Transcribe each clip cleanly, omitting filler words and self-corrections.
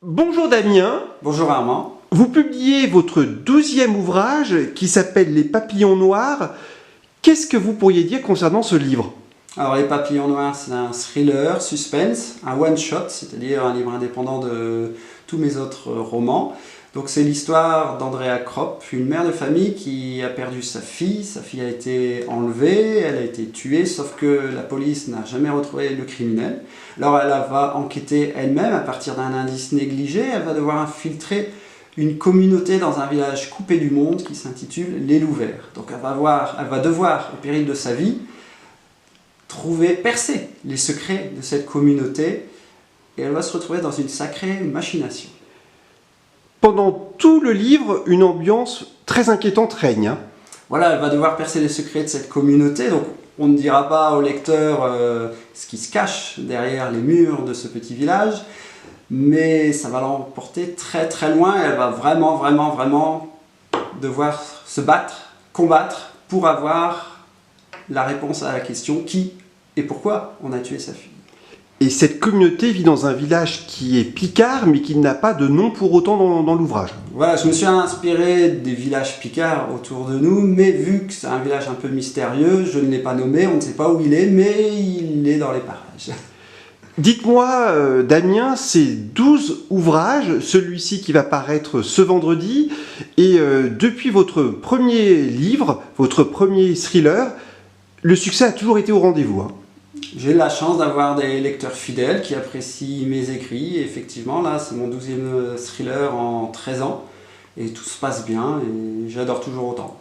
Bonjour Damien. Bonjour Armand. Vous publiez votre 12e ouvrage qui s'appelle Les Papillons Noirs. Qu'est-ce que vous pourriez dire concernant ce livre? Alors Les Papillons Noirs, c'est un thriller, suspense, un one-shot, c'est-à-dire un livre indépendant de tous mes autres romans. Donc c'est l'histoire d'Andrea Kropp, une mère de famille qui a perdu sa fille. Sa fille a été enlevée, elle a été tuée, sauf que la police n'a jamais retrouvé le criminel. Alors elle va enquêter elle-même à partir d'un indice négligé. Elle va devoir infiltrer une communauté dans un village coupé du monde qui s'intitule Les Loups Verts. Donc elle va devoir, au péril de sa vie, percer les secrets de cette communauté, et elle va se retrouver dans une sacrée machination. Pendant tout le livre, une ambiance très inquiétante règne. Voilà, elle va devoir percer les secrets de cette communauté, donc on ne dira pas au lecteur ce qui se cache derrière les murs de ce petit village, mais ça va l'emporter très très loin, et elle va vraiment devoir se battre, combattre, pour avoir la réponse à la question qui et pourquoi on a tué sa fille. Et cette communauté vit dans un village qui est picard, mais qui n'a pas de nom pour autant dans l'ouvrage. Voilà, je me suis inspiré des villages picards autour de nous, mais vu que c'est un village un peu mystérieux, je ne l'ai pas nommé, on ne sait pas où il est, mais il est dans les parages. Dites-moi, Damien, c'est 12 ouvrages, celui-ci qui va paraître ce vendredi, et depuis votre premier livre, votre premier thriller, le succès a toujours été au rendez-vous. Hein. J'ai la chance d'avoir des lecteurs fidèles qui apprécient mes écrits. Et effectivement, là, c'est mon 12e thriller en 13 ans. Et tout se passe bien et j'adore toujours autant.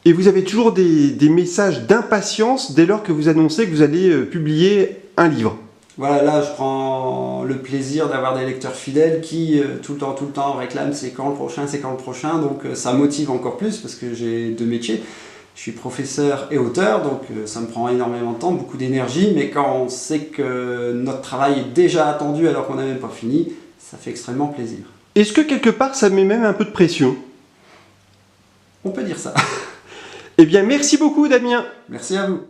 Et vous avez toujours des messages d'impatience dès lors que vous annoncez que vous allez publier un livre. Voilà, là, je prends le plaisir d'avoir des lecteurs fidèles qui, tout le temps, réclament c'est quand le prochain. Donc, ça motive encore plus parce que j'ai deux métiers. Je suis professeur et auteur, donc ça me prend énormément de temps, beaucoup d'énergie, mais quand on sait que notre travail est déjà attendu alors qu'on n'a même pas fini, ça fait extrêmement plaisir. Est-ce que quelque part ça met même un peu de pression? On peut dire ça. Eh bien, merci beaucoup Damien. Merci à vous.